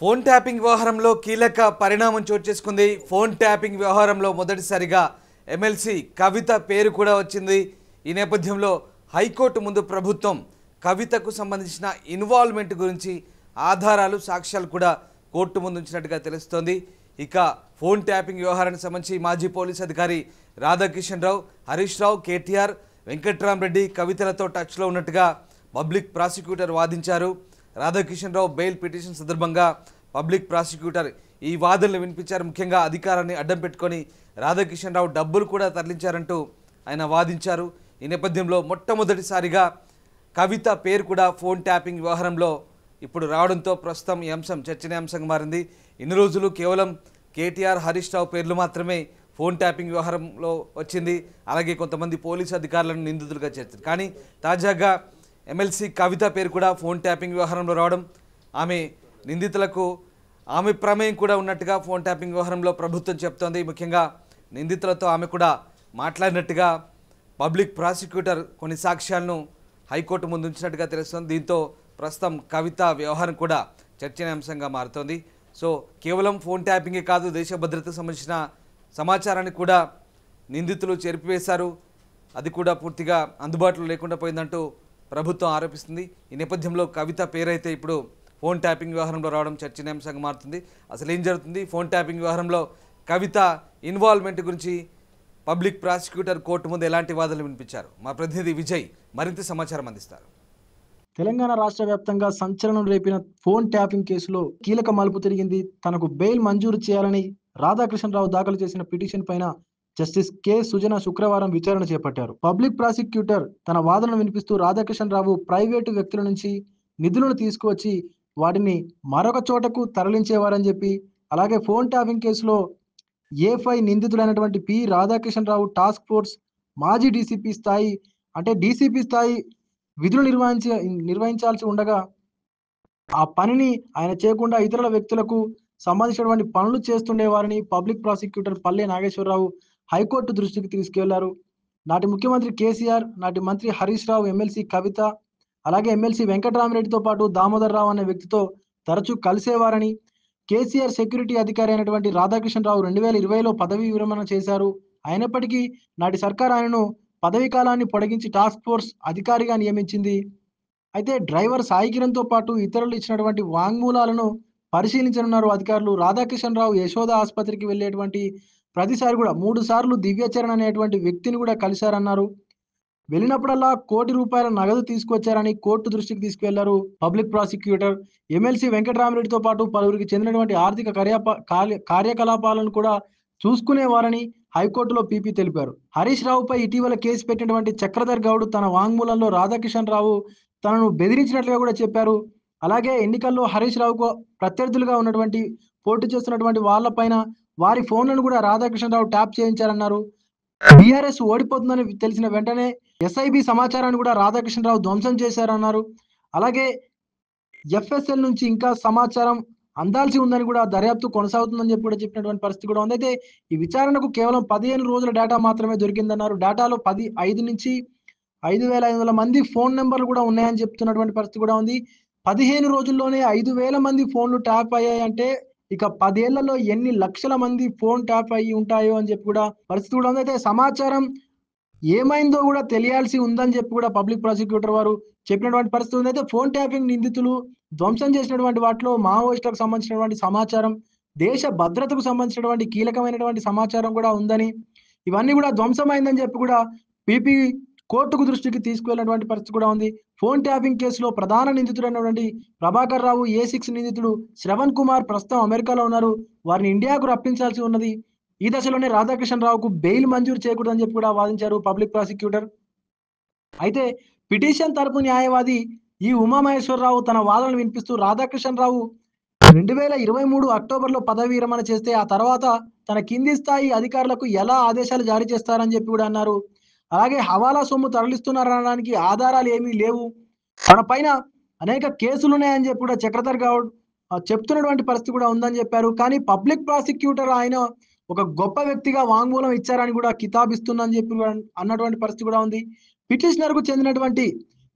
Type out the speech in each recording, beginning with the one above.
Phone tapping వ్యవహారంలో కీలక పరిణామం చోటు చేసుకుంది. ఫోన్ ట్యాపింగ్ వ్యవహారంలో మొదటిసారిగా ఎమ్మెల్సీ కవిత పేరు కూడా వచ్చింది. ఈ నేపథ్యంలో హైకోర్టు ముందు ప్రభుత్వం కవితకు సంబంధించిన ఇన్వాల్వ్మెంట్ గురించి ఆధారాలు సాక్ష్యాలు కూడా కోర్టు ముందు ఉంచినట్టుగా తెలుస్తోంది. ఇక ఫోన్ ట్యాపింగ్ వ్యవహారానికి సంబంధించి మాజీ పోలీస్ అధికారి రాధాకిషన్ రావు, హరీష్ రావు, కేటీఆర్, వెంకట్రామరెడ్డి కవితలతో టచ్లో ఉన్నట్టుగా పబ్లిక్ ప్రాసిక్యూటర్ వాదించారు. రాధాకిషన్ రావు బెయిల్ పిటిషన్ సందర్భంగా పబ్లిక్ ప్రాసిక్యూటర్ ఈ వాదనలు వినిపించారు. ముఖ్యంగా అధికారాన్ని అడ్డం పెట్టుకొని రాధాకిషన్ రావు డబ్బులు కూడా తరలించారంటూ ఆయన వాదించారు. ఈ నేపథ్యంలో మొట్టమొదటిసారిగా కవిత పేరు కూడా ఫోన్ ట్యాపింగ్ వ్యవహారంలో ఇప్పుడు రావడంతో ప్రస్తుతం ఈ అంశం చర్చనీయాంశంగా మారింది. ఇన్ని రోజులు కేవలం కేటీఆర్, హరీష్ రావు పేర్లు మాత్రమే ఫోన్ ట్యాపింగ్ వ్యవహారంలో వచ్చింది. అలాగే కొంతమంది పోలీసు అధికారులను నిందితులుగా చేర్చారు. కానీ తాజాగా ఎమ్మెల్సీ కవిత పేరు కూడా ఫోన్ ట్యాపింగ్ వ్యవహారంలో రావడం, ఆమె నిందితులకు ఆమె ప్రమేయం కూడా ఉన్నట్టుగా ఫోన్ ట్యాపింగ్ వ్యవహారంలో ప్రభుత్వం చెప్తోంది. ముఖ్యంగా నిందితులతో ఆమె కూడా మాట్లాడినట్టుగా పబ్లిక్ ప్రాసిక్యూటర్ కొన్ని సాక్ష్యాలను హైకోర్టు ముందు ఉంచినట్టుగా తెలుస్తోంది. దీంతో ప్రస్తుతం కవిత వ్యవహారం కూడా చర్చనీయాంశంగా మారుతోంది. సో కేవలం ఫోన్ ట్యాపింగే కాదు, దేశ భద్రతకు సంబంధించిన సమాచారాన్ని కూడా నిందితులు చెరిపివేశారు. అది కూడా పూర్తిగా అందుబాటులో లేకుండా పోయిందంటూ ప్రభుత్వం ఆరోపిస్తుంది. ఈ నేపథ్యంలో కవిత పేరైతే ఇప్పుడు ఫోన్ ట్యాపింగ్ వ్యవహారంలో రావడం చర్చనీయాంశంగా మారుతుంది. అసలు ఏం జరుగుతుంది, ఫోన్ ట్యాపింగ్ వ్యవహారంలో కవిత ఇన్వాల్వ్మెంట్ గురించి పబ్లిక్ ప్రాసిక్యూటర్ కోర్టు ముందు ఎలాంటి వాదనలు వినిపించారు? మా ప్రతినిధి విజయ్ మరింత సమాచారం అందిస్తారు. తెలంగాణ రాష్ట్ర వ్యాప్తంగా సంచలనం రేపిన ఫోన్ ట్యాపింగ్ కేసులో కీలక మలుపు తిరిగింది. తనకు బెయిల్ మంజూరు చేయాలని రాధాకిషన్ రావు దాఖలు చేసిన పిటిషన్ పైన జస్టిస్ కె సుజన శుక్రవారం విచారణ చేపట్టారు. పబ్లిక్ ప్రాసిక్యూటర్ తన వాదనను వినిపిస్తూ రాధాకిషన్ రావు ప్రైవేటు వ్యక్తుల నుంచి నిధులను తీసుకువచ్చి వాటిని మరొక చోటకు తరలించేవారని చెప్పి, అలాగే ఫోన్ ట్యాపింగ్ కేసులో A5 నిందితుడైనటువంటి పి రాధాకిషన్ రావు టాస్క్ ఫోర్స్ మాజీ డీసీపీ స్థాయి డీసీపీ స్థాయి విధులు నిర్వహించాల్సి ఉండగా ఆ పనిని ఆయన చేయకుండా ఇతరుల వ్యక్తులకు సంబంధించినటువంటి పనులు చేస్తుండేవారని పబ్లిక్ ప్రాసిక్యూటర్ పల్లె నాగేశ్వరరావు హైకోర్టు దృష్టికి తీసుకెళ్లారు. నాటి ముఖ్యమంత్రి కేసీఆర్, నాటి మంత్రి హరీష్ రావు, ఎమ్మెల్సీ కవిత, అలాగే ఎమ్మెల్సీ వెంకట్రామరెడ్డితో పాటు దామోదర్ రావు అనే వ్యక్తితో తరచూ కలిసేవారని, కేసీఆర్ సెక్యూరిటీ అధికారి అయినటువంటి రాధాకిషన్ రావు 2020లో పదవీ విరమణ చేశారు. అయినప్పటికీ నాటి సర్కార్ ఆయనను పదవీ కాలాన్ని పొడిగించి టాస్క్ ఫోర్స్ అధికారిగా నియమించింది. అయితే డ్రైవర్ సాయి కిరణ్తో పాటు ఇతరులు ఇచ్చినటువంటి వాంగ్మూలాలను పరిశీలించనున్నారు అధికారులు. రాధాకిషన్ రావు యశోద ఆసుపత్రికి వెళ్ళేటువంటి ప్రతిసారి కూడా 3 సార్లు దివ్యచరణ్ అనేటువంటి వ్యక్తిని కూడా కలిశారన్నారు. వెళ్ళినప్పుడల్లా ₹1 కోటి నగదు తీసుకొచ్చారని కోర్టు దృష్టికి తీసుకువెళ్లారు పబ్లిక్ ప్రాసిక్యూటర్. ఎమ్మెల్సీ వెంకట్రామరెడ్డితో పాటు పలువురికి చెందినటువంటి ఆర్థిక కార్యకలాపాలను కూడా చూసుకునేవారని హైకోర్టులో పీపీ తెలిపారు. హరీష్ రావుపై ఇటీవల కేసు పెట్టినటువంటి చక్రధర్ గౌడ్ తన వాంగ్మూలంలో రాధాకిషన్ రావు తనను బెదిరించినట్లుగా కూడా చెప్పారు. అలాగే ఎన్నికల్లో హరీష్ రావుకు ప్రత్యర్థులుగా ఉన్నటువంటి పోటీ చేస్తున్నటువంటి వాళ్ళపైన వారి ఫోన్లను కూడా రాధాకిషన్ రావు ట్యాప్ చేయించారన్నారు. బీఆర్ఎస్ ఓడిపోతుందని తెలిసిన వెంటనే ఎస్ఐబి సమాచారాన్ని కూడా రాధాకిషన్ రావు ధ్వంసం చేశారన్నారు. అలాగే ఎఫ్ఎస్ఎల్ నుంచి ఇంకా సమాచారం అందాల్సి ఉందని కూడా దర్యాప్తు కొనసాగుతుందని చెప్పి కూడా చెప్పినటువంటి పరిస్థితి కూడా ఉంది. అయితే ఈ విచారణకు కేవలం 15 రోజుల డేటా మాత్రమే దొరికిందన్నారు. డేటాలో 5 నుంచి 5,500 మంది ఫోన్ నెంబర్లు కూడా ఉన్నాయని చెప్తున్నటువంటి పరిస్థితి కూడా ఉంది. 15 రోజుల్లోనే 5,000 మంది ఫోన్లు ట్యాప్ అయ్యాయంటే ఇక 10 ఏళ్లలో ఎన్ని లక్షల మంది ఫోన్ ట్యాప్ అయ్యి ఉంటాయో అని చెప్పి కూడా పరిస్థితి కూడా ఉంది. అయితే సమాచారం ఏమైందో కూడా తెలియాల్సి ఉందని చెప్పి కూడా పబ్లిక్ ప్రాసిక్యూటర్ వారు చెప్పినటువంటి పరిస్థితి ఉంది. అయితే ఫోన్ ట్యాపింగ్ నిందితులు ధ్వంసం చేసినటువంటి వాటిలో మావోయిస్టులకు సంబంధించినటువంటి సమాచారం, దేశ భద్రతకు సంబంధించినటువంటి కీలకమైనటువంటి సమాచారం కూడా ఉందని, ఇవన్నీ కూడా ధ్వంసమైందని చెప్పి కూడా పీపీ కోర్టుకు దృష్టికి తీసుకువెళ్ళినటువంటి పరిస్థితి కూడా ఉంది. ఫోన్ ట్యాపింగ్ కేసులో ప్రధాన నిందితుడైనటువంటి ప్రభాకర్ రావు, A6 నిందితుడు శ్రవణ్ కుమార్ ప్రస్తుతం అమెరికాలో ఉన్నారు. వారిని ఇండియాకు రప్పించాల్సి ఉన్నది. ఈ దశలోనే రాధాకిషన్ రావుకు బెయిల్ మంజూరు చేయకూడదని చెప్పి కూడా వాదించారు పబ్లిక్ ప్రాసిక్యూటర్. అయితే పిటిషన్ తరపు న్యాయవాది ఈ ఉమామహేశ్వరరావు తన వాదనలు వినిపిస్తూ రాధాకిషన్ రావు 2023 అక్టోబర్లో పదవీ విరమణ చేస్తే ఆ తర్వాత తన కింది స్థాయి అధికారులకు ఎలా ఆదేశాలు జారీ చేస్తారని చెప్పి కూడా అన్నారు. అలాగే హవాలా సొమ్ము తరలిస్తున్నారనడానికి ఆధారాలు ఏమీ లేవు, తన పైన అనేక కేసులున్నాయని చెప్పి కూడా చక్రధర్ గౌడ్ చెప్తున్నటువంటి పరిస్థితి కూడా ఉందని చెప్పారు. కానీ పబ్లిక్ ప్రాసిక్యూటర్ ఆయన ఒక గొప్ప వ్యక్తిగా వాంగ్మూలం ఇచ్చారని కూడా కితాబిస్తుందని చెప్పి అన్నటువంటి పరిస్థితి కూడా ఉంది. పిటిషనర్కు చెందినటువంటి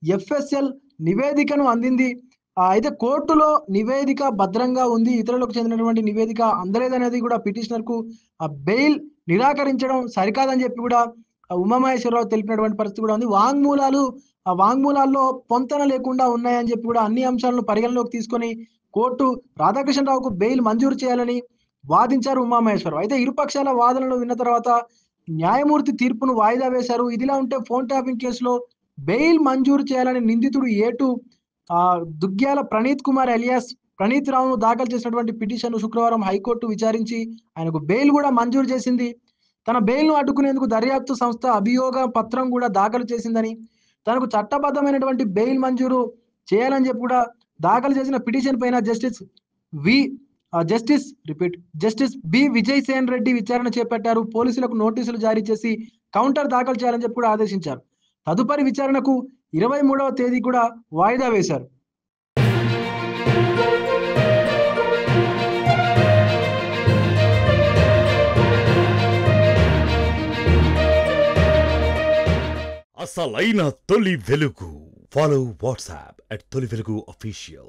ఎఫ్ఎస్ఎల్ నివేదికను అందింది. అయితే కోర్టులో నివేదిక భద్రంగా ఉంది. ఇతరులకు చెందినటువంటి నివేదిక అందలేదనేది కూడా పిటిషనర్‌కు బెయిల్ నిరాకరించడం సరికాదని చెప్పి కూడా ఉమామహేశ్వరరావు తెలిపినటువంటి పరిస్థితి కూడా ఉంది. వాంగ్మూలాల్లో పొంతన లేకుండా ఉన్నాయని చెప్పి కూడా అన్ని అంశాలను పరిగణలోకి తీసుకొని కోర్టు రాధాకృష్ణరావుకు బెయిల్ మంజూరు చేయాలని వాదించారు ఉమామహేశ్వరరావు. అయితే ఇరుపక్షాల వాదనలు విన్న తర్వాత న్యాయమూర్తి తీర్పును వాయిదా వేశారు. ఇదిలా ఉంటే ఫోన్ ట్యాపింగ్ కేసులో బెయిల్ మంజూరు చేయాలని నిందితుడు ఏటు దుగ్గ్యాల ప్రణీత్ కుమార్ ఎలియాస్ ప్రణీత్ రావును దాఖలు చేసినటువంటి పిటిషన్‌ను శుక్రవారం హైకోర్టు విచారించి ఆయనకు బెయిల్ కూడా మంజూరు చేసింది. తన బెయిల్‌ను అడ్డుకునేందుకు దర్యాప్తు సంస్థ అభియోగ పత్రం కూడా దాఖలు చేసిందని, తనకు చట్టబద్ధమైనటువంటి బెయిల్ మంజూరు చేయాలని చెప్పి కూడా దాఖలు చేసిన పిటిషన్ పైన జస్టిస్ బి విజయసేన్ రెడ్డి విచారణ చేపట్టారు. పోలీసులకు నోటీసులు జారీ చేసి కౌంటర్ దాఖలు చేయాలని చెప్పి కూడా ఆదేశించారు. తదుపరి విచారణకు 23వ తేదీ కూడా వాయిదా వేశారు. అసలైన తొలి వెలుగు. ఫాలో వాట్సాప్ @తొలి వెలుగు official.